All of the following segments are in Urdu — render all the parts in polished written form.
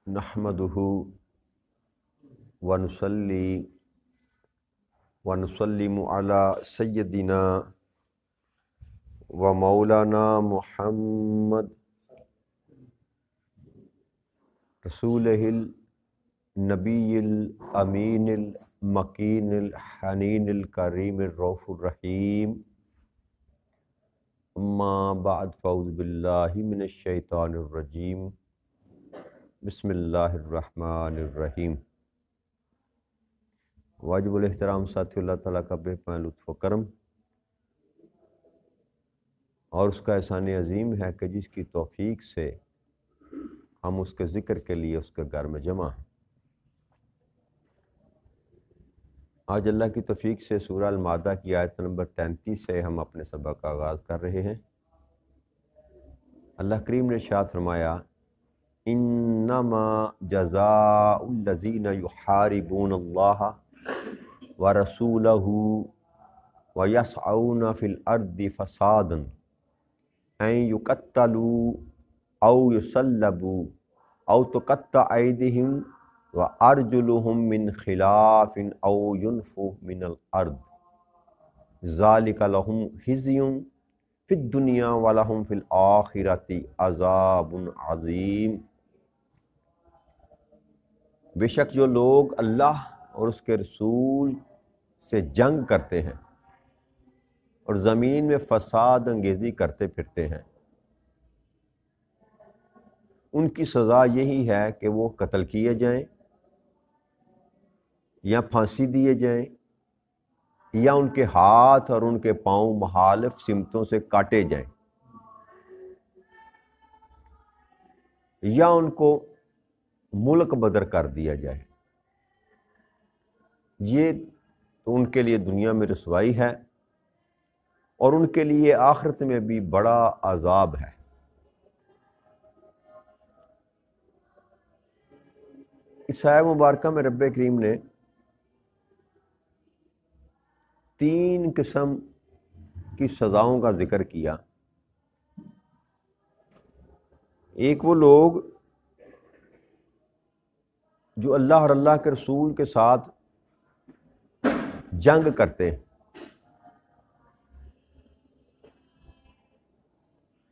نحمدہ ونصلی ونسلم علی سیدنا و مولانا محمد رسولہ النبی الامین المکین الحنین الکریم الرؤوف الرحیم اما بعد فاعوذ باللہ من الشیطان الرجیم بسم اللہ الرحمن الرحیم۔ واجب الاحترام ساتھی اللہ تعالیٰ کا بے پناہ لطف و کرم اور اس کا احسان عظیم ہے کہ جس کی توفیق سے ہم اس کے ذکر کے لیے اس کے گھر میں جمع ہیں۔ آج اللہ کی توفیق سے سورہ المائدہ کی آیت نمبر 33 سے ہم اپنے سبق کا آغاز کر رہے ہیں۔ اللہ کریم نے ارشاد فرمایا انما جزاء الذین یحاربون اللہ ورسولہ ویسعون فی الارض فسادا ان یقتلوا او یصلبوا او تقطع ایدیہم وارجلہم من خلاف او ینفوا من الارض ذالک لہم خزی فی الدنیا ولہم فی الآخرۃ عذاب عظیم۔ بے شک جو لوگ اللہ اور اس کے رسول سے جنگ کرتے ہیں اور زمین میں فساد انگیزی کرتے پھرتے ہیں، ان کی سزا یہی ہے کہ وہ قتل کیے جائیں یا پھانسی دیے جائیں یا ان کے ہاتھ اور ان کے پاؤں مخالف سمتوں سے کاٹے جائیں یا ان کو ملک بدر کر دیا جائے۔ یہ تو ان کے لیے دنیا میں رسوائی ہے اور ان کے لیے آخرت میں بھی بڑا عذاب ہے۔ اس آیہ مبارکہ میں رب کریم نے 3 قسم کی سزاؤں کا ذکر کیا۔ ایک وہ لوگ جو اللہ اور اللہ کے رسول کے ساتھ جنگ کرتے ہیں،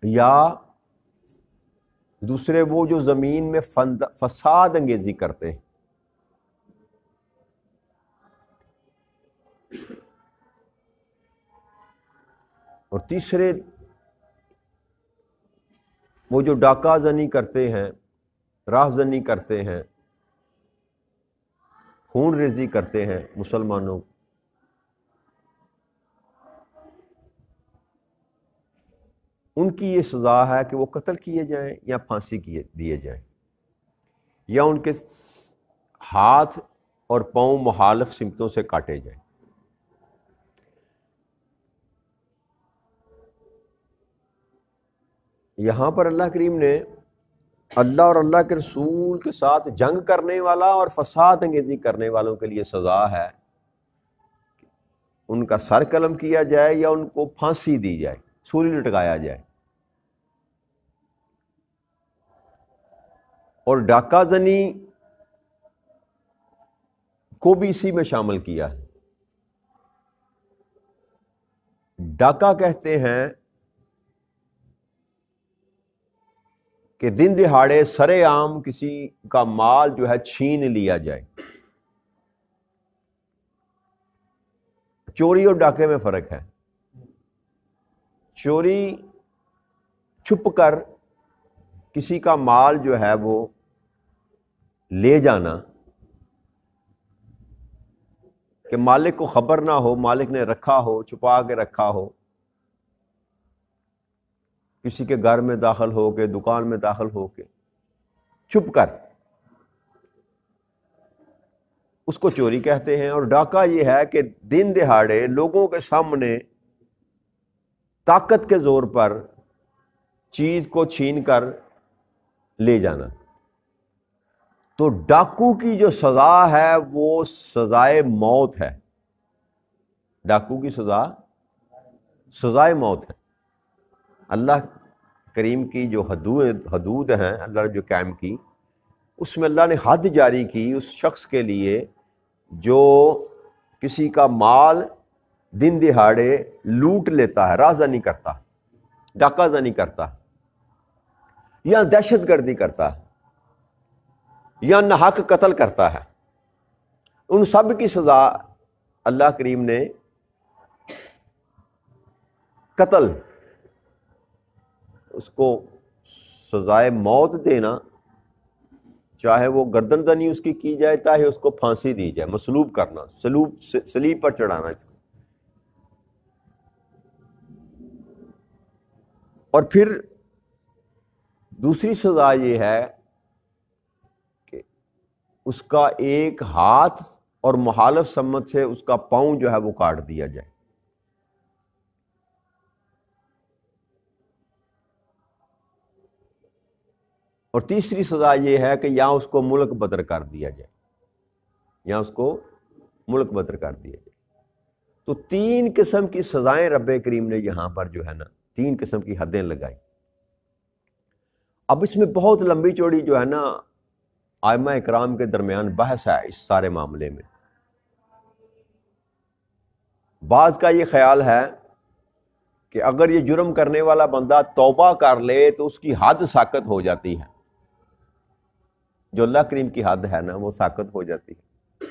یا دوسرے وہ جو زمین میں فساد انگیزی کرتے ہیں۔ اور تیسرے وہ جو ڈاکہ زنی کرتے ہیں، راہ زنی کرتے ہیں، خون ریزی کرتے ہیں مسلمانوں، ان کی یہ سزا ہے کہ وہ قتل کیے جائیں یا پھانسی دیے جائیں یا ان کے ہاتھ اور پاؤں مخالف سمتوں سے کاٹے جائیں۔ یہاں پر اللہ کریم نے اللہ اور اللہ کے رسول کے ساتھ جنگ کرنے والا اور فساد انگیزی کرنے والوں کے لیے سزا ہے ان کا سر قلم کیا جائے یا ان کو پھانسی دی جائے، سولی لٹکایا جائے۔ اور ڈاکہ زنی کو بھی اسی میں شامل کیا ہے۔ ڈاکہ کہتے ہیں کہ دن دہاڑے سرے عام کسی کا مال جو ہے چھین لیا جائے۔ چوری اور ڈاکے میں فرق ہے۔ چوری چھپ کر کسی کا مال جو ہے وہ لے جانا کہ مالک کو خبر نہ ہو، مالک نے رکھا ہو، چھپا کے رکھا ہو، کسی کے گھر میں داخل ہو کے، دکان میں داخل ہو کے چھپ کر، اس کو چوری کہتے ہیں۔ اور ڈاکہ یہ ہے کہ دن دہاڑے لوگوں کے سامنے طاقت کے زور پر چیز کو چھین کر لے جانا۔ تو ڈاکو کی جو سزا ہے وہ سزائے موت ہے۔ ڈاکو کی سزا سزائے موت ہے۔ اللہ کریم کی جو حدود ہیں، اللہ نے جو قائم کی، اس میں اللہ نے حد جاری کی اس شخص کے لیے جو کسی کا مال دن دہاڑے لوٹ لیتا ہے، رازداری کرتا، ڈاکہ زنی کرتا، یا دہشت گردی کرتا ہے، یا ناحق قتل کرتا ہے، ان سب کی سزا اللہ کریم نے قتل، اس کو سزائے موت دینا، چاہے وہ گردن زنی اس کی جائے، چاہے اس کو پھانسی دی جائے، مصلوب کرنا، صلیب پر چڑھانا اس کو۔ اور پھر دوسری سزا یہ ہے کہ اس کا ایک ہاتھ اور مخالف سمت سے اس کا پاؤں جو ہے وہ کاٹ دیا جائے۔ اور تیسری سزا یہ ہے کہ یا اس کو ملک بدر کر دیا جائے، یا اس کو ملک بدر کر دیا جائے۔ تو تین قسم کی سزائیں رب کریم نے یہاں پر جو ہے نا، تین قسم کی حدیں لگائی۔ اب اس میں بہت لمبی چوڑی جو ہے نا ائمہ اکرام کے درمیان بحث ہے اس سارے معاملے میں۔ بعض کا یہ خیال ہے کہ اگر یہ جرم کرنے والا بندہ توبہ کر لے تو اس کی حد ساقط ہو جاتی ہے، جو اللہ کریم کی حد ہے نا وہ ساقط ہو جاتی ہے،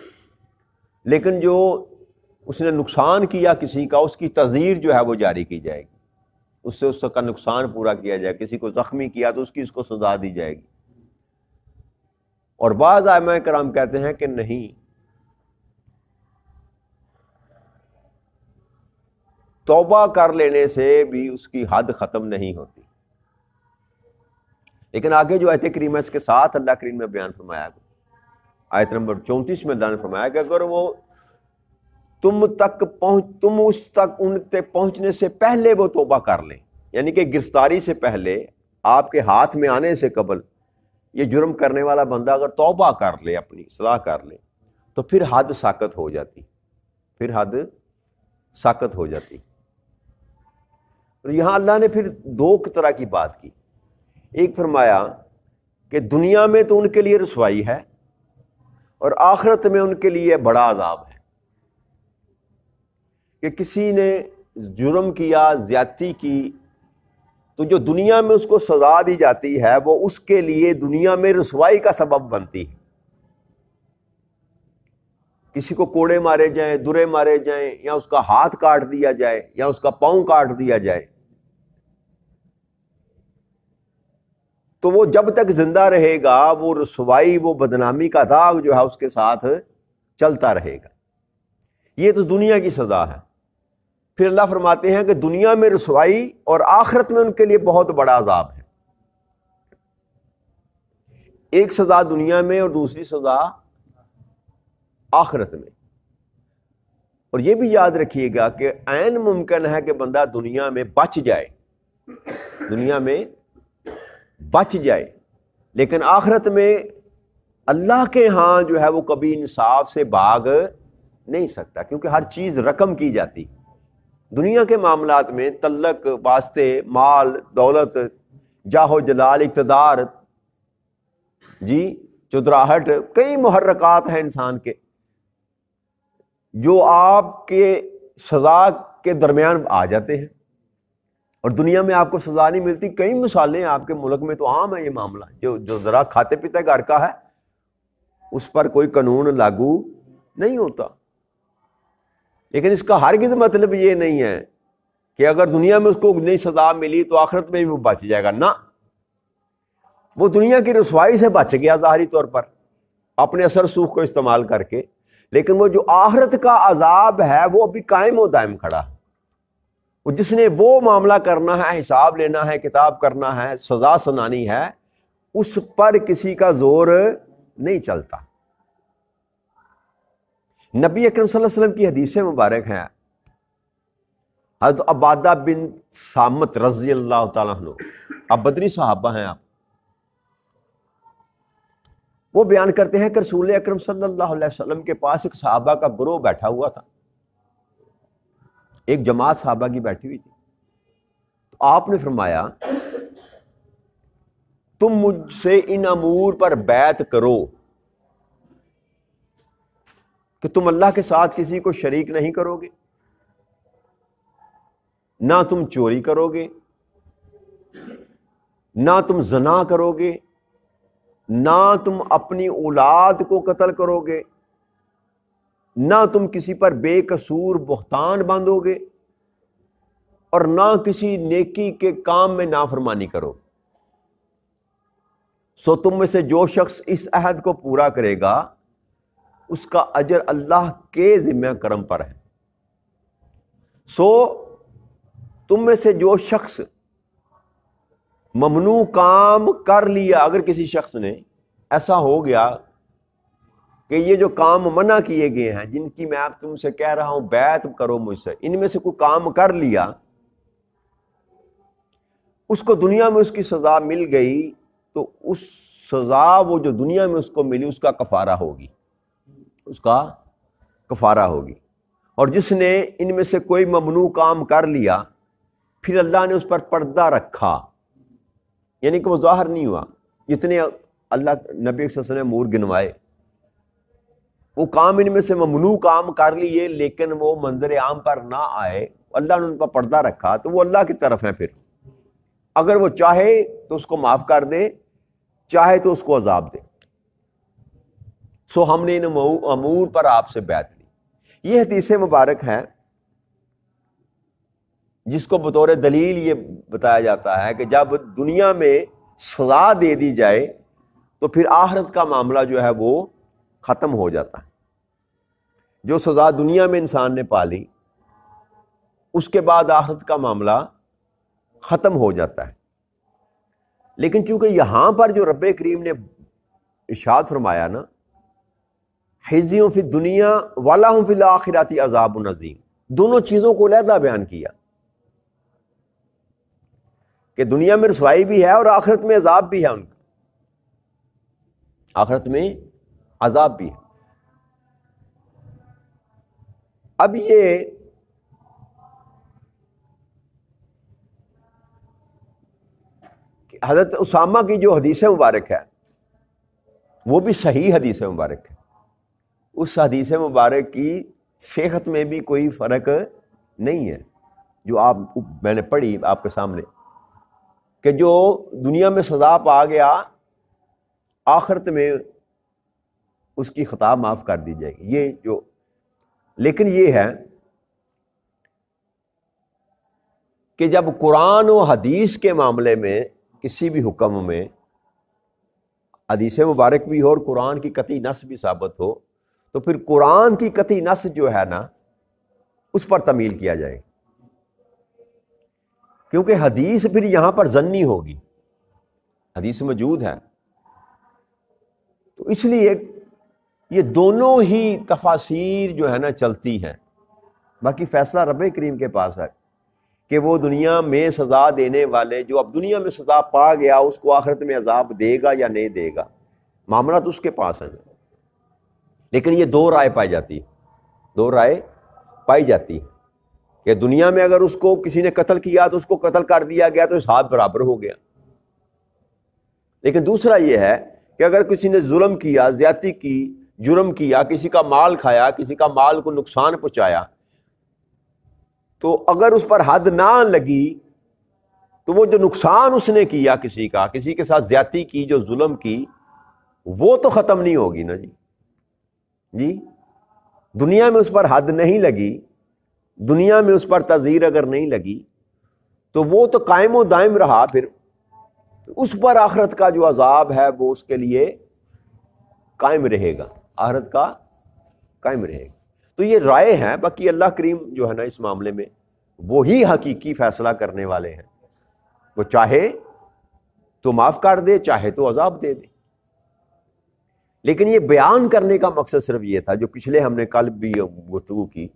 لیکن جو اس نے نقصان کیا کسی کا، اس کی تعزیر جو ہے وہ جاری کی جائے گی، اس سے اس کا نقصان پورا کیا جائے، کسی کو زخمی کیا تو اس کو سزا دی جائے گی۔ اور بعض ائمہ کرام کہتے ہیں کہ نہیں، توبہ کر لینے سے بھی اس کی حد ختم نہیں ہوتی۔ لیکن آگے جو آیت کریمہ اس کے ساتھ اللہ کریم نے بیان فرمایا، آیت نمبر 34 میں اللہ نے فرمایا کہ اگر وہ تم اس تک ان تک پہنچنے سے پہلے وہ توبہ کر لیں، یعنی کہ گرفتاری سے پہلے، آپ کے ہاتھ میں آنے سے قبل یہ جرم کرنے والا بندہ اگر توبہ کر لے، اپنی اصلاح کر لے، تو پھر حد ساقط ہو جاتی، پھر حد ساقط ہو جاتی۔ اور یہاں اللہ نے پھر دو طرح کی بات کی، ایک فرمایا کہ دنیا میں تو ان کے لیے رسوائی ہے اور آخرت میں ان کے لیے بڑا عذاب ہے، کہ کسی نے جرم کیا، زیادتی کی، تو جو دنیا میں اس کو سزا دی جاتی ہے وہ اس کے لیے دنیا میں رسوائی کا سبب بنتی ہے۔ کسی کو کوڑے مارے جائیں، درے مارے جائیں، یا اس کا ہاتھ کاٹ دیا جائے، یا اس کا پاؤں کاٹ دیا جائے، تو وہ جب تک زندہ رہے گا وہ رسوائی، وہ بدنامی کا داغ جو ہے اس کے ساتھ چلتا رہے گا۔ یہ تو دنیا کی سزا ہے۔ پھر اللہ فرماتے ہیں کہ دنیا میں رسوائی اور آخرت میں ان کے لیے بہت بڑا عذاب ہے۔ ایک سزا دنیا میں اور دوسری سزا آخرت میں۔ اور یہ بھی یاد رکھیے گا کہ عین ممکن ہے کہ بندہ دنیا میں بچ جائے، دنیا میں بچ جائے، لیکن آخرت میں اللہ کے ہاں جو ہے وہ کبھی انصاف سے بھاگ نہیں سکتا، کیونکہ ہر چیز رقم کی جاتی۔ دنیا کے معاملات میں تعلق، واسطے، مال، دولت، جاہ و جلال، اقتدار، جی چودراہٹ، کئی محرکات ہیں انسان کے جو آپ کے سزا کے درمیان آ جاتے ہیں، اور دنیا میں آپ کو سزا نہیں ملتی۔ کئی مثالیں آپ کے ملک میں تو عام ہے یہ معاملہ، جو ذرا کھاتے پیتے گھر کا ہے اس پر کوئی قانون لاگو نہیں ہوتا۔ لیکن اس کا ہرگز مطلب یہ نہیں ہے کہ اگر دنیا میں اس کو نہیں سزا ملی تو آخرت میں بھی وہ بچ جائے گا، نہ، وہ دنیا کی رسوائی سے بچ گیا ظاہری طور پر اپنے اثر سوخ کو استعمال کر کے، لیکن وہ جو آخرت کا عذاب ہے وہ ابھی قائم و دائم کھڑا ہے۔ وہ جس نے وہ معاملہ کرنا ہے، حساب لینا ہے، کتاب کرنا ہے، سزا سنانی ہے، اس پر کسی کا زور نہیں چلتا۔ نبی اکرم صلی اللہ علیہ وسلم کی حدیث مبارک ہیں، حضرت عبادہ بن صامت رضی اللہ تعالیٰ عنہ، آپ بدری صحابہ ہیں، آپ وہ بیان کرتے ہیں کہ رسول اکرم صلی اللہ علیہ وسلم کے پاس ایک صحابہ کا گروہ بیٹھا ہوا تھا، ایک جماعت صحابہ کی بیٹھی ہوئی تھی۔ تو آپ نے فرمایا تم مجھ سے ان امور پر بیعت کرو کہ تم اللہ کے ساتھ کسی کو شریک نہیں کرو گے، نہ تم چوری کرو گے، نہ تم زنا کرو گے، نہ تم اپنی اولاد کو قتل کرو گے، نہ تم کسی پر بے قصور بہتان باندھو گے، اور نہ کسی نیکی کے کام میں نافرمانی کرو۔ سو تم میں سے جو شخص اس عہد کو پورا کرے گا اس کا اجر اللہ کے ذمہ کرم پر ہے۔ سو تم میں سے جو شخص ممنوع کام کر لیا، اگر کسی شخص نے ایسا ہو گیا کہ یہ جو کام منع کیے گئے ہیں، جن کی میں آپ تم سے کہہ رہا ہوں بیعت کرو مجھ سے، ان میں سے کوئی کام کر لیا، اس کو دنیا میں اس کی سزا مل گئی، تو اس سزا وہ جو دنیا میں اس کو ملی اس کا کفارہ ہوگی، اس کا کفارہ ہوگی۔ اور جس نے ان میں سے کوئی ممنوع کام کر لیا پھر اللہ نے اس پر پردہ رکھا، یعنی کہ وہ ظاہر نہیں ہوا، جتنے اللہ نبی صلی اللہ علیہ وسلم امور گنوائے، وہ کام ان میں سے ممنوع کام کر لیے لیکن وہ منظر عام پر نہ آئے، اللہ نے ان پر پردہ رکھا، تو وہ اللہ کی طرف ہے۔ پھر اگر وہ چاہے تو اس کو معاف کر دے، چاہے تو اس کو عذاب دے۔ سو ہم نے ان امور پر آپ سے بیعت لی۔ یہ حدیث مبارک ہے جس کو بطور دلیل یہ بتایا جاتا ہے کہ جب دنیا میں سزا دے دی جائے تو پھر آخرت کا معاملہ جو ہے وہ ختم ہو جاتا ہے۔ جو سزا دنیا میں انسان نے پالی اس کے بعد آخرت کا معاملہ ختم ہو جاتا ہے۔ لیکن چونکہ یہاں پر جو رب کریم نے ارشاد فرمایا نا، خزی فی الدنیا ولہم فی الآخرۃ عذاب عظیم، دونوں چیزوں کو علیحدہ بیان کیا کہ دنیا میں رسوائی بھی ہے اور آخرت میں عذاب بھی ہے، ان کا آخرت میں عذاب بھی ہے۔ اب یہ حضرت اسامہ کی جو حدیث مبارک ہے وہ بھی صحیح حدیث مبارک ہے، اس حدیث مبارک کی صحت میں بھی کوئی فرق نہیں ہے جو میں نے پڑھی آپ کے سامنے، کہ جو دنیا میں سزا پا گیا آخرت میں اس کی خطا معاف کر دی جائے گی، یہ جو۔ لیکن یہ ہے کہ جب قرآن و حدیث کے معاملے میں کسی بھی حکم میں حدیث مبارک بھی ہو اور قرآن کی قطعی نص بھی ثابت ہو، تو پھر قرآن کی قطعی نص جو ہے نا اس پر تعمیل کیا جائے، کیونکہ حدیث پھر یہاں پر ظنی ہوگی، حدیث موجود ہے، تو اس لیے یہ دونوں ہی تفاسیر جو ہے نا چلتی ہیں۔ باقی فیصلہ رب کریم کے پاس ہے کہ وہ دنیا میں سزا دینے والے، جو اب دنیا میں سزا پا گیا اس کو آخرت میں عذاب دے گا یا نہیں دے گا، معاملہ تو اس کے پاس ہے۔ لیکن یہ دو رائے پائی جاتی ہے، دو رائے پائی جاتی ہے کہ دنیا میں اگر اس کو کسی نے قتل کیا تو اس کو قتل کر دیا گیا تو حساب برابر ہو گیا، لیکن دوسرا یہ ہے کہ اگر کسی نے ظلم کیا، زیادتی کی، جرم کیا، کسی کا مال کھایا، کسی کا مال کو نقصان پہنچایا، تو اگر اس پر حد نہ لگی تو وہ جو نقصان اس نے کیا کسی کا، کسی کے ساتھ زیادتی کی، جو ظلم کی، وہ تو ختم نہیں ہوگی نا جی۔ دنیا میں اس پر حد نہیں لگی، دنیا میں اس پر تعزیر اگر نہیں لگی تو وہ تو قائم و دائم رہا، پھر اس پر آخرت کا جو عذاب ہے وہ اس کے لیے قائم رہے گا، آخرت کا قائم رہے گا۔ تو یہ رائے ہیں، باقی اللہ کریم جو ہے نا اس معاملے میں وہی حقیقی فیصلہ کرنے والے ہیں، وہ چاہے تو معاف کر دے، چاہے تو عذاب دے دے۔ لیکن یہ بیان کرنے کا مقصد صرف یہ تھا، جو پچھلے ہم نے کل بھی گفتگو کی،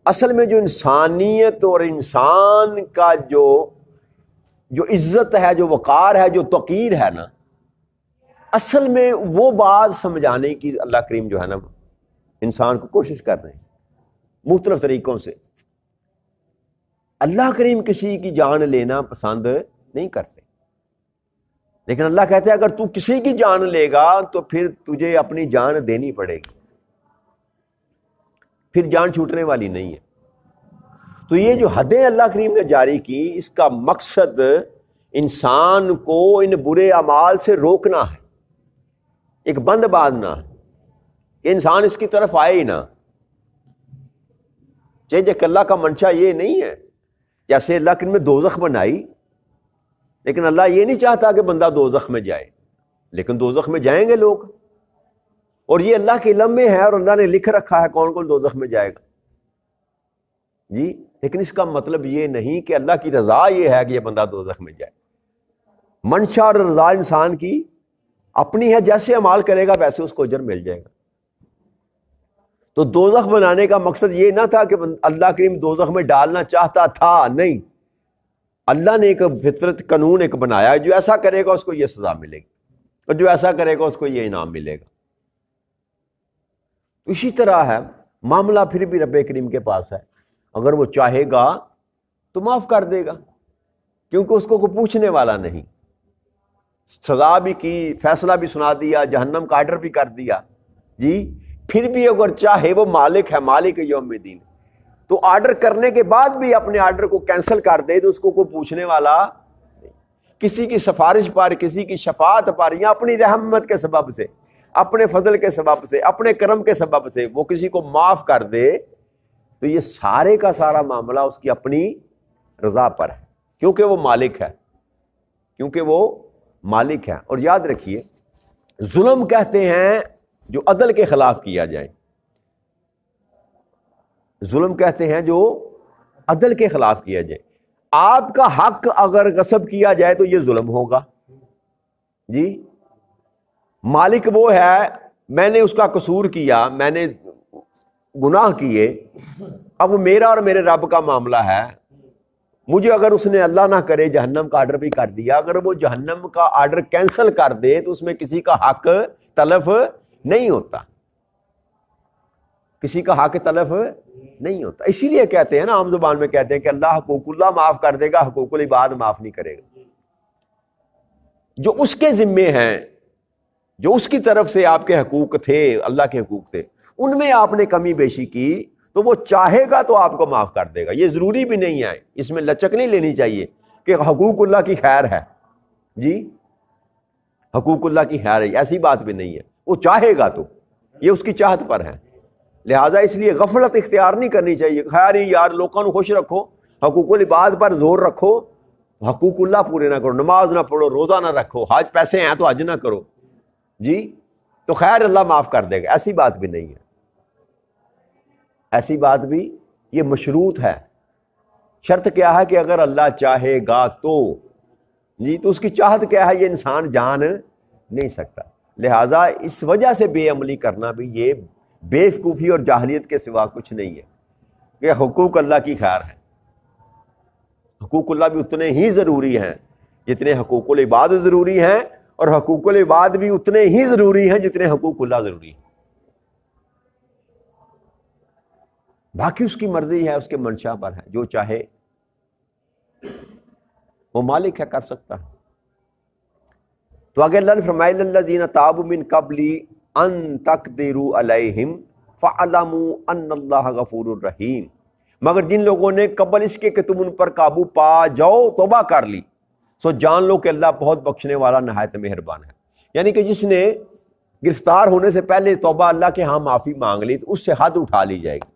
اصل میں جو انسانیت اور انسان کا جو عزت ہے، جو وقار ہے، جو توقیر ہے نا، اصل میں وہ بات سمجھانے کی اللہ کریم جو ہے نا انسان کو کوشش کر رہے ہیں مختلف طریقوں سے۔ اللہ کریم کسی کی جان لینا پسند نہیں کرتے، لیکن اللہ کہتے ہیں اگر تو کسی کی جان لے گا تو پھر تجھے اپنی جان دینی پڑے گی، پھر جان چھوٹنے والی نہیں ہے۔ تو یہ جو حدیں اللہ کریم نے جاری کی، اس کا مقصد انسان کو ان برے اعمال سے روکنا ہے، ایک بند باندھنا ہے کہ انسان اس کی طرف آئے ہی نہ۔ کہ اللہ کا منشا یہ نہیں ہے، جیسے اللہ کریم نے دوزخ بنائی، لیکن اللہ یہ نہیں چاہتا کہ بندہ دوزخ میں جائے، لیکن دوزخ میں جائیں گے لوگ، اور یہ اللہ کے علم میں ہے اور اللہ نے لکھ رکھا ہے کون کون دوزخ میں جائے گا جی۔ لیکن اس کا مطلب یہ نہیں کہ اللہ کی رضا یہ ہے کہ یہ بندہ دوزخ میں جائے۔ منشا اور رضا انسان کی اپنی ہے، جیسے عمال کرے گا ویسے اس کو اجر مل جائے گا۔ تو دوزخ بنانے کا مقصد یہ نہ تھا کہ اللہ کریم دوزخ میں ڈالنا چاہتا تھا، نہیں، اللہ نے ایک فطرت قانون ایک بنایا، جو ایسا کرے گا اس کو یہ سزا ملے گی، اور جو ایسا کرے گا اس کو یہ انعام ملے گا۔ اسی طرح ہے معاملہ پھر بھی رب کریم کے پاس ہے، اگر وہ چاہے گا تو معاف کر دے گا، کیونکہ اس کو کوئی پوچھنے والا نہیں۔ سزا بھی کی، فیصلہ بھی سنا دیا، جہنم کا آرڈر بھی کر دیا جی، پھر بھی اگر چاہے، وہ مالک ہے، مالک یوم الدین، تو آرڈر کرنے کے بعد بھی اپنے آرڈر کو کینسل کر دے تو اس کو کوئی پوچھنے والا نہیں۔ کسی کی سفارش پر، کسی کی شفاعت پر، یا اپنی رحمت کے سبب سے، اپنے فضل کے سبب سے، اپنے کرم کے سبب سے وہ کسی کو معاف کر دے تو یہ سارے کا سارا معاملہ اس کی اپنی رضا پر ہے، کیونکہ وہ مالک ہے، کیونکہ وہ مالک ہے۔ اور یاد رکھیے، ظلم کہتے ہیں جو عدل کے خلاف کیا جائے، ظلم کہتے ہیں جو عدل کے خلاف کیا جائے۔ آپ کا حق اگر غصب کیا جائے تو یہ ظلم ہوگا جی۔ مالک وہ ہے، میں نے اس کا قصور کیا، میں نے گناہ کیے، اب میرا اور میرے رب کا معاملہ ہے، مجھے اگر اس نے اللہ نہ کرے جہنم کا آرڈر بھی کر دیا، اگر وہ جہنم کا آرڈر کینسل کر دے تو اس میں کسی کا حق تلف نہیں ہوتا، کسی کا حق تلف نہیں ہوتا۔ اسی لیے کہتے ہیں نا، عام زبان میں کہتے ہیں کہ اللہ حقوق اللہ معاف کر دے گا، حقوق العباد معاف نہیں کرے گا۔ جو اس کے ذمے ہیں، جو اس کی طرف سے آپ کے حقوق تھے، اللہ کے حقوق تھے، ان میں آپ نے کمی بیشی کی تو وہ چاہے گا تو آپ کو معاف کر دے گا۔ یہ ضروری بھی نہیں ہے، اس میں لچک نہیں لینی چاہیے کہ حقوق اللہ کی خیر ہے جی، حقوق اللہ کی خیر ہے، ایسی بات بھی نہیں ہے۔ وہ چاہے گا تو، یہ اس کی چاہت پر ہے، لہٰذا اس لیے غفلت اختیار نہیں کرنی چاہیے۔ خیر ہی یار لوگوں کو خوش رکھو، حقوق العباد پر زور رکھو، حقوق اللہ پورے نہ کرو، نماز نہ پڑھو، روزہ نہ رکھو، حج پیسے ہیں تو حج نہ کرو جی، تو خیر اللہ معاف کر دے گا، ایسی بات بھی نہیں ہے، ایسی بات بھی، یہ مشروط ہے۔ شرط کیا ہے کہ اگر اللہ چاہے گا تو جی، تو اس کی چاہت کیا ہے یہ انسان جان نہیں سکتا۔ لہٰذا اس وجہ سے بے عملی کرنا بھی یہ بے وقوفی اور جاہلیت کے سوا کچھ نہیں ہے کہ حقوق اللہ کی خیر ہے۔ حقوق اللہ بھی اتنے ہی ضروری ہیں جتنے حقوق العباد ضروری ہیں، اور حقوق العباد بھی اتنے ہی ضروری ہیں جتنے حقوق اللہ ضروری ہیں۔ باقی اس کی مرضی ہے، اس کے منشا پر ہے، جو چاہے وہ مالک ہے، کر سکتا ہے۔ تو آگے اللہ نے فرمایا الذین تابوا من قبل ان تقدروا علیہم فاعلموا ان اللہ غفور الرحیم، مگر جن لوگوں نے قبل اس کے کہ تم ان پر قابو پا جاؤ توبہ کر لی، سو جان لو کہ اللہ بہت بخشنے والا نہایت مہربان ہے۔ یعنی کہ جس نے گرفتار ہونے سے پہلے توبہ اللہ کے ہاں معافی مانگ لی تو اس سے حد اٹھا لی جائے گی۔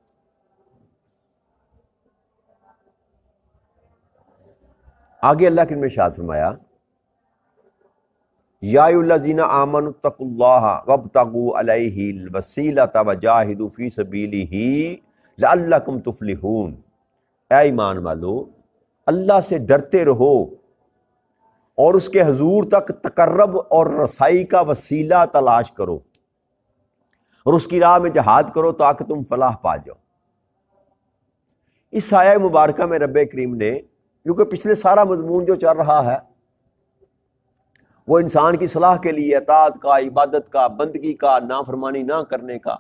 آگے اللہ کے ارشاد فرمایا یا ایھا الذین آمنوا اتقوا اللہ وابتغوا الیہ الوسیلۃ وجاہدوا فی سبیلہ لعلکم تفلحون، اے ایمان والو اللہ سے ڈرتے رہو اور اس کے حضور تک تقرب اور رسائی کا وسیلہ تلاش کرو، اور اس کی راہ میں جہاد کرو تاکہ تم فلاح پا جاؤ۔ اس آیہ مبارکہ میں رب کریم نے، کیونکہ پچھلے سارا مضمون جو چل رہا ہے وہ انسان کی صلاح کے لیے اطاعت کا، عبادت کا، بندگی کا، نافرمانی نہ کرنے کا،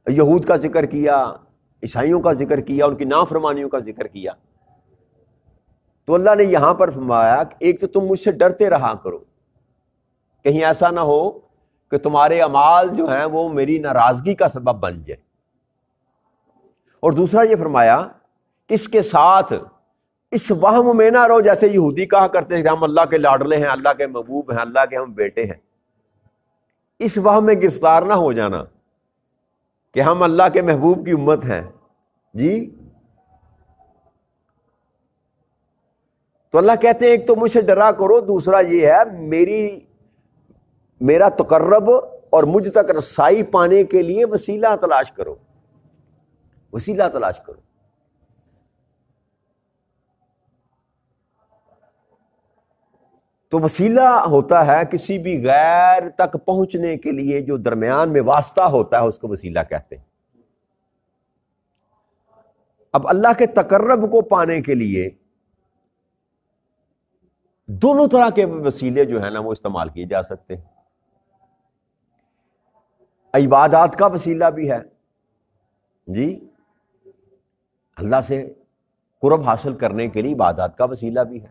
یہود کا ذکر کیا، عیسائیوں کا ذکر کیا، ان کی نافرمانیوں کا ذکر کیا۔ تو اللہ نے یہاں پر فرمایا کہ ایک تو تم مجھ سے ڈرتے رہا کرو، کہیں ایسا نہ ہو کہ تمہارے اعمال جو ہیں وہ میری ناراضگی کا سبب بن جائے، اور دوسرا یہ فرمایا کہ اس کے ساتھ اس وہم میں نہ رہو جیسے یہودی کہا کرتے ہیں کہ ہم اللہ کے لاڈلے ہیں، اللہ کے محبوب ہیں، اللہ کے ہم بیٹے ہیں، اس وہم میں گرفتار نہ ہو جانا کہ ہم اللہ کے محبوب کی امت ہیں جی۔ تو اللہ کہتے ہیں ایک تو مجھ سے ڈرا کرو، دوسرا یہ ہے میرا تقرب اور مجھ تک رسائی پانے کے لیے وسیلہ تلاش کرو، وسیلہ تلاش کرو۔ تو وسیلہ ہوتا ہے کسی بھی غیر تک پہنچنے کے لیے جو درمیان میں واسطہ ہوتا ہے، اس کو وسیلہ کہتے ہیں۔ اب اللہ کے تقرب کو پانے کے لیے دونوں طرح کے وسیلے جو ہیں نا وہ استعمال کیے جا سکتے ہیں۔ عبادات کا وسیلہ بھی ہے جی، اللہ سے قرب حاصل کرنے کے لیے عبادات کا وسیلہ بھی ہے،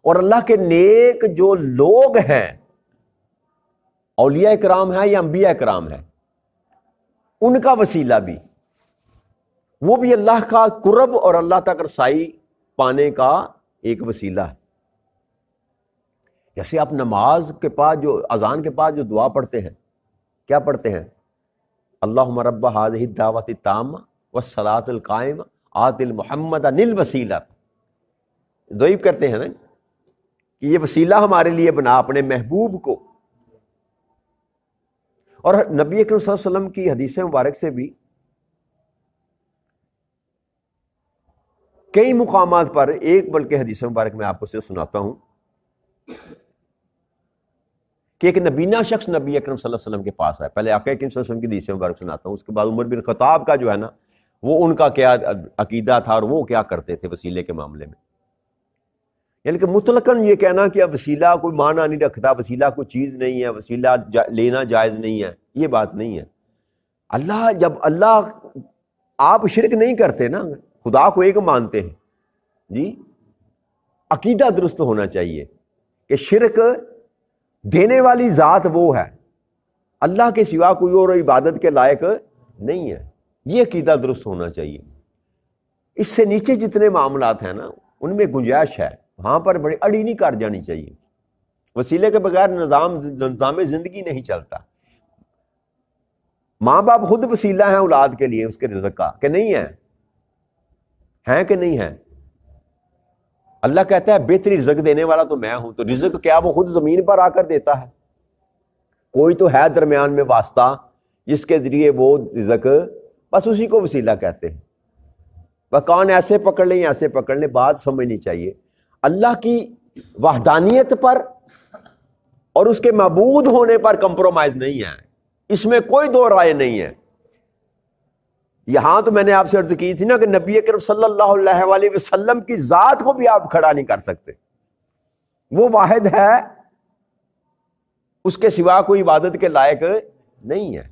اور اللہ کے نیک جو لوگ ہیں، اولیاء کرام ہیں یا انبیاء کرام ہیں، ان کا وسیلہ بھی، وہ بھی اللہ کا قرب اور اللہ تک رسائی پانے کا ایک وسیلہ ہے۔ جیسے آپ نماز کے بعد جو اذان کے بعد جو دعا پڑھتے ہیں، کیا پڑھتے ہیں؟ اللہم رب ہذہ الدعوۃ التامہ والصلاۃ القائمہ آت المحمد الوسیلہ، ضعیف کرتے ہیں نا کہ یہ وسیلہ ہمارے لیے بنا اپنے محبوب کو۔ اور نبی اکرم صلی اللہ علیہ وسلم کی حدیث مبارک سے بھی کئی مقامات پر، ایک بلکہ حدیث مبارک میں آپ کو سے سناتا ہوں کہ ایک نبینا شخص نبی اکرم صلی اللہ علیہ وسلم کے پاس آئے۔ پہلے آقا اکرم صلی اللہ علیہ وسلم کی حدیث مبارک سناتا ہوں، اس کے بعد عمر بن خطاب کا جو ہے نا وہ ان کا کیا عقیدہ تھا اور وہ کیا کرتے تھے وسیلے کے معاملے میں۔ یعنی کہ مطلقاً یہ کہنا کہ اب وسیلہ کوئی معنی نہیں رکھتا، وسیلہ کوئی چیز نہیں ہے، وسیلہ لینا جائز نہیں ہے، یہ بات نہیں ہے۔ اللہ آپ شرک نہیں کرتے نا، خدا کو ایک مانتے ہیں جی، عقیدہ درست ہونا چاہیے کہ شرک دینے والی ذات وہ ہے، اللہ کے سوا کوئی اور عبادت کے لائق نہیں ہے، یہ عقیدہ درست ہونا چاہیے۔ اس سے نیچے جتنے معاملات ہیں نا ان میں گنجائش ہے، وہاں پر بڑی اڑی نہیں کر جانی چاہیے۔ وسیلے کے بغیر نظام زندگی نہیں چلتا۔ ماں باپ خود وسیلہ ہیں اولاد کے لیے اس کے رزق کا، کہ نہیں ہے کہ نہیں ہے؟ اللہ کہتا ہے بہتری رزق دینے والا تو میں ہوں، تو رزق کیا وہ خود زمین پر آ کر دیتا ہے؟ کوئی تو ہے درمیان میں واسطہ جس کے ذریعے وہ رزق، بس اسی کو وسیلہ کہتے ہیں۔ کون ایسے پکڑ لیں ایسے پکڑ لیں، بات سمجھنی چاہیے۔ اللہ کی وحدانیت پر اور اس کے معبود ہونے پر کمپرومائز نہیں ہے، اس میں کوئی دو رائے نہیں ہے۔ یہاں تو میں نے آپ سے عرض کی تھی نا کہ نبی اکرم صلی اللہ علیہ وسلم کی ذات کو بھی آپ کھڑا نہیں کر سکتے، وہ واحد ہے، اس کے سوا کوئی عبادت کے لائق نہیں ہے۔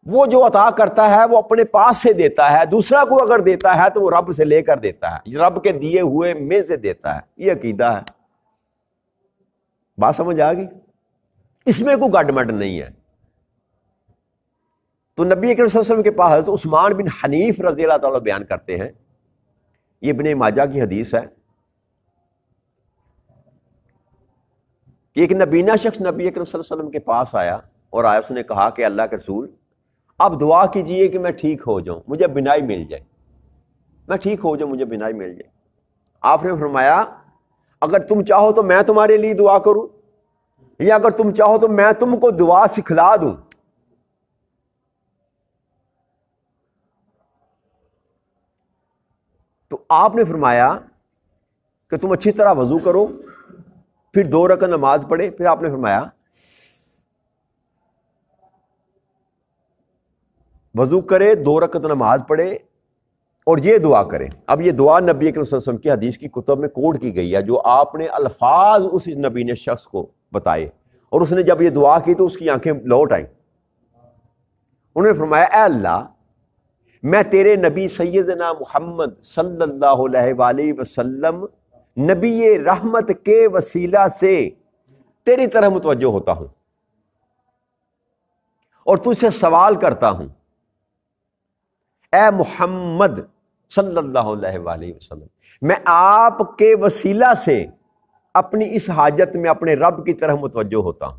وہ جو عطا کرتا ہے وہ اپنے پاس سے دیتا ہے، دوسرا کو اگر دیتا ہے تو وہ رب سے لے کر دیتا ہے، رب کے دیے ہوئے میں سے دیتا ہے، یہ عقیدہ ہے۔ بات سمجھ آ گئی؟ اس میں کوئی گڈ مڈ نہیں ہے۔ تو نبی اکرم صلی اللہ علیہ وسلم کے پاس حضرت عثمان بن حنیف رضی اللہ تعالیٰ بیان کرتے ہیں، یہ ابن ماجہ کی حدیث ہے کہ ایک نبینا شخص نبی اکرم صلی اللہ علیہ وسلم کے پاس آیا اور اس نے کہا کہ اللہ کے رسول اب دعا کیجئے کہ میں ٹھیک ہو جاؤں، مجھے بینائی مل جائے، میں ٹھیک ہو جاؤں، مجھے بینائی مل جائے۔ آپ نے فرمایا اگر تم چاہو تو میں تمہارے لیے دعا کروں، یا اگر تم چاہو تو میں تم کو دعا سکھلا دوں۔ تو آپ نے فرمایا کہ تم اچھی طرح وضو کرو، پھر 2 رکعت نماز پڑھے، پھر آپ نے فرمایا وضو کرے، 2 رکعت نماز پڑھے اور یہ دعا کرے۔ اب یہ دعا نبی اکرم صلی اللہ علیہ وسلم کی حدیث کی کتب میں کوڈ کی گئی ہے، جو آپ نے الفاظ اس نبی نے شخص کو بتائے، اور اس نے جب یہ دعا کی تو اس کی آنکھیں لوٹ آئیں۔ انہوں نے فرمایا اے اللہ، میں تیرے نبی سیدنا محمد صلی اللہ علیہ وآلہ وسلم نبی رحمت کے وسیلہ سے تیری طرف متوجہ ہوتا ہوں اور تجھ سے سوال کرتا ہوں، اے محمد صلی اللہ علیہ وآلہ وسلم، میں آپ کے وسیلہ سے اپنی اس حاجت میں اپنے رب کی طرف متوجہ ہوتا ہوں۔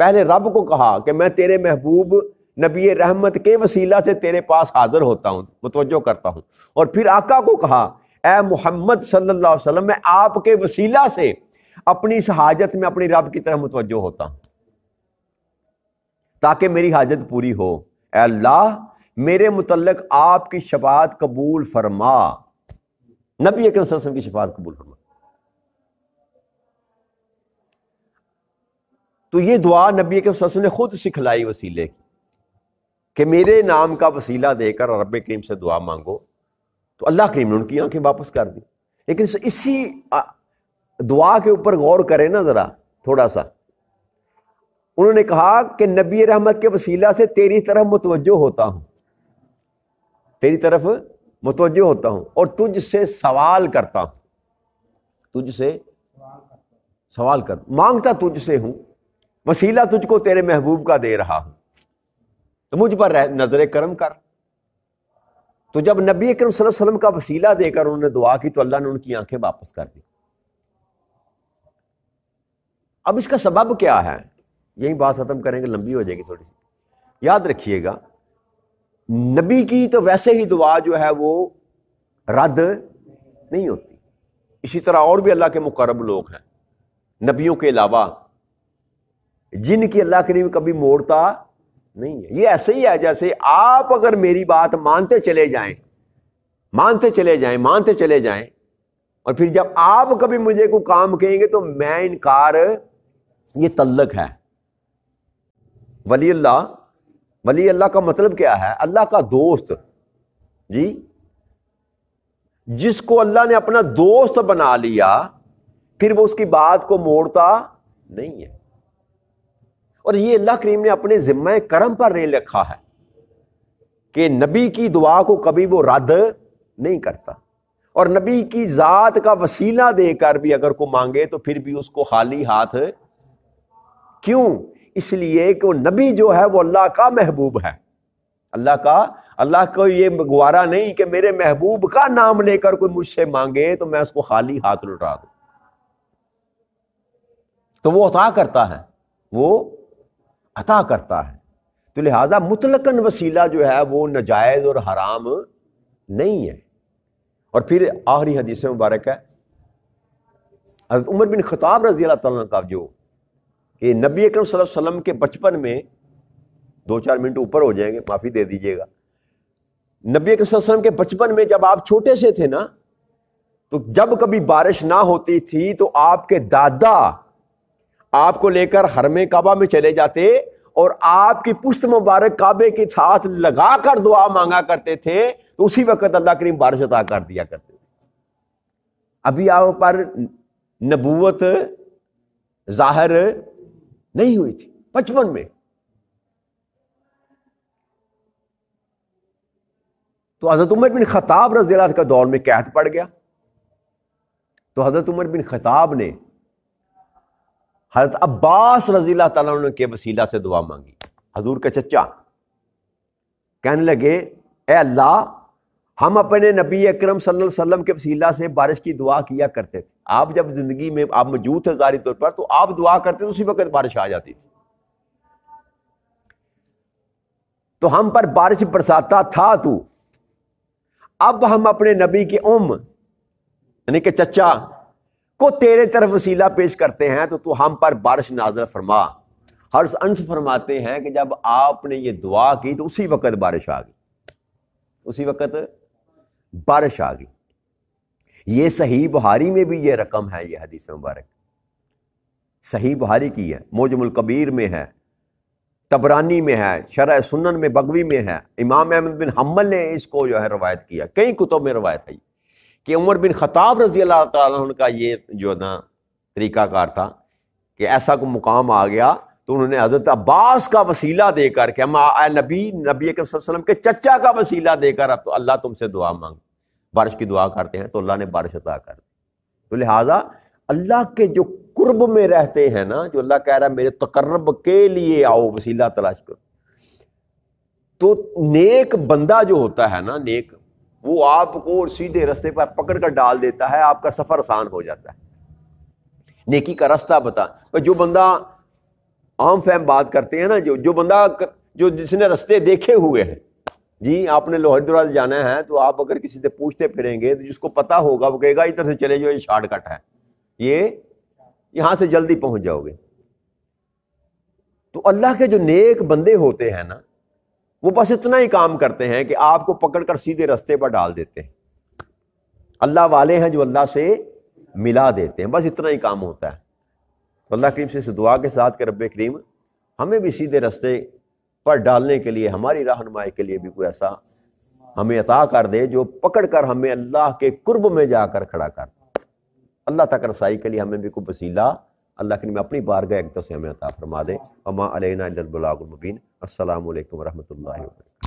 پہلے رب کو کہا کہ میں تیرے محبوب نبی رحمت کے وسیلہ سے تیرے پاس حاضر ہوتا ہوں، متوجہ کرتا ہوں، اور پھر آقا کو کہا اے محمد صلی اللہ علیہ وسلم، میں آپ کے وسیلہ سے اپنی اس حاجت میں اپنی رب کی طرف متوجہ ہوتا ہوں تاکہ میری حاجت پوری ہو۔ اے اللہ میرے متعلق آپ کی شفاعت قبول فرما، نبی اکرم صلی اللہ علیہ وسلم کی شفاعت قبول فرما۔ تو یہ دعا نبی اکرم صلی اللہ علیہ وسلم نے خود سکھلائی وسیلے کی کہ میرے نام کا وسیلہ دے کر رب کریم سے دعا مانگو، تو اللہ کریم نے ان کی آنکھیں واپس کر دی۔ لیکن اسی دعا کے اوپر غور کریں نا ذرا تھوڑا سا، انہوں نے کہا کہ نبی رحمت کے وسیلہ سے تیری طرف متوجہ ہوتا ہوں، تیری طرف متوجہ ہوتا ہوں اور تجھ سے سوال کرتا ہوں، تجھ سے سوال کر مانگتا تجھ سے ہوں، وسیلہ تجھ کو تیرے محبوب کا دے رہا ہوں، تو مجھ پر نظر کرم کر۔ تو جب نبی اکرم صلی اللہ علیہ وسلم کا وسیلہ دے کر انہوں نے دعا کی تو اللہ نے ان کی آنکھیں واپس کر دی۔ اب اس کا سبب کیا ہے، یہی بات ختم کریں گے، لمبی ہو جائے گی تھوڑی سی۔ یاد رکھیے گا نبی کی تو ویسے ہی دعا جو ہے وہ رد نہیں ہوتی، اسی طرح اور بھی اللہ کے مقرب لوگ ہیں نبیوں کے علاوہ جن کی اللہ کریم کبھی موڑتا نہیں ہے۔ یہ ایسے ہی ہے جیسے آپ اگر میری بات مانتے چلے جائیں مانتے چلے جائیں مانتے چلے جائیں اور پھر جب آپ کبھی مجھے کوئی کام کہیں گے تو میں انکار، یہ تعلق ہے۔ ولی اللہ کا مطلب کیا ہے؟ اللہ کا دوست، جی، جس کو اللہ نے اپنا دوست بنا لیا پھر وہ اس کی بات کو موڑتا نہیں ہے، اور یہ اللہ کریم نے اپنے ذمہ کرم پر لے رکھا ہے کہ نبی کی دعا کو کبھی وہ رد نہیں کرتا، اور نبی کی ذات کا وسیلہ دے کر بھی اگر کو مانگے تو پھر بھی اس کو خالی ہاتھ کیوں؟ اس لیے کہ وہ نبی جو ہے وہ اللہ کا محبوب ہے، اللہ کو یہ گوارا نہیں کہ میرے محبوب کا نام لے کر کوئی مجھ سے مانگے تو میں اس کو خالی ہاتھ لوٹا دوں، تو وہ عطا کرتا ہے، وہ عطا کرتا ہے۔ تو لہذا مطلقاً وسیلہ جو ہے وہ ناجائز اور حرام نہیں ہے۔ اور پھر آخری حدیث مبارک ہے حضرت عمر بن خطاب رضی اللہ تعالیٰ عنہ کا، جو کہ نبی اکرم صلی اللہ علیہ وسلم کے بچپن میں، 2-4 منٹ اوپر ہو جائیں گے، معافی دے دیجیے گا، نبی اکرم صلی اللہ علیہ وسلم کے بچپن میں جب آپ چھوٹے سے تھے نا، تو جب کبھی بارش نہ ہوتی تھی تو آپ کے دادا آپ کو لے کر حرم کعبہ میں چلے جاتے اور آپ کی پشت مبارک کعبے کے ساتھ لگا کر دعا مانگا کرتے تھے، تو اسی وقت اللہ کریم بارش عطا کر دیا کرتے تھے۔ ابھی آپ پر نبوت ظاہر نہیں ہوئی تھی، بچپن میں۔ تو حضرت عمر بن خطاب رضی اللہ عنہ کا دور میں قحط پڑ گیا، تو حضرت عمر بن خطاب نے حضرت عباس رضی اللہ تعالیٰ عنہ کے وسیلہ سے دعا مانگی، حضور کا چچا، کہنے لگے اے اللہ، ہم اپنے نبی اکرم صلی اللہ علیہ وسلم کے وسیلہ سے بارش کی دعا کیا کرتے تھے، آپ جب زندگی میں آپ موجود تھے ظاہری طور پر، تو آپ دعا کرتے تو اسی وقت بارش آ جاتی تھی، تو ہم پر بارش برساتا تھا تو، اب ہم اپنے نبی کی یعنی کہ چچا کو تیرے طرف وسیلہ پیش کرتے ہیں تو ہم پر بارش نازل فرما۔ حضرت انس فرماتے ہیں کہ جب آپ نے یہ دعا کی تو اسی وقت بارش آ گئی، اسی وقت بارش آ گئی۔ یہ صحیح بخاری میں بھی یہ رقم ہے، یہ حدیث مبارک صحیح بخاری کی ہے، معجم الکبیر میں ہے، طبرانی میں ہے، شرح سنن میں بغوی میں ہے، امام احمد بن حنبل نے اس کو جو ہے روایت کیا، کئی کتب میں روایت ہے کہ عمر بن خطاب رضی اللہ تعالیٰ عنہ کا یہ جو نا طریقہ کار تھا کہ ایسا کوئی مقام آ گیا تو انہوں نے حضرت عباس کا وسیلہ دے کر کہ ہم نبی اکرم صلی اللہ علیہ وسلم کے چچا کا وسیلہ دے کر اب تو اللہ تم سے دعا مانگ، بارش کی دعا کرتے ہیں تو اللہ نے بارش عطا کر دی۔ تو لہٰذا اللہ کے جو قرب میں رہتے ہیں نا، جو اللہ کہہ رہا ہے میرے تقرب کے لیے آؤ، وسیلہ تلاش کرو، تو نیک بندہ جو ہوتا ہے نا، نیک، وہ آپ کو سیدھے رستے پر پکڑ کر ڈال دیتا ہے، آپ کا سفر آسان ہو جاتا ہے، نیکی کا راستہ بتا۔ جو بندہ عام فہم بات کرتے ہیں نا، جو بندہ جو جس نے رستے دیکھے ہوئے ہیں، جی آپ نے لوہر دراز جانا ہے تو آپ اگر کسی سے پوچھتے پھریں گے تو جس کو پتا ہوگا وہ کہے گا ادھر سے چلے جاؤ، یہ شارٹ کٹ ہے، یہ یہاں سے جلدی پہنچ جاؤ گے۔ تو اللہ کے جو نیک بندے ہوتے ہیں نا، وہ بس اتنا ہی کام کرتے ہیں کہ آپ کو پکڑ کر سیدھے رستے پر ڈال دیتے ہیں۔ اللہ والے ہیں جو اللہ سے ملا دیتے ہیں، بس اتنا ہی کام ہوتا ہے۔ تو اللہ کریم سے اس دعا کے ساتھ کہ رب کریم ہمیں بھی سیدھے رستے پر ڈالنے کے لیے، ہماری رہنمائی کے لیے بھی کوئی ایسا ہمیں عطا کر دے جو پکڑ کر ہمیں اللہ کے قرب میں جا کر کھڑا کر دے۔ اللہ تک رسائی کے لیے ہمیں بھی کوئی وسیلہ اللہ کریم اپنی بارگاہ اقدس سے ہمیں عطا فرما دے۔ وما علینا الا البلاغ المبین۔ السلام علیکم ورحمۃ اللہ وبرکاتہ۔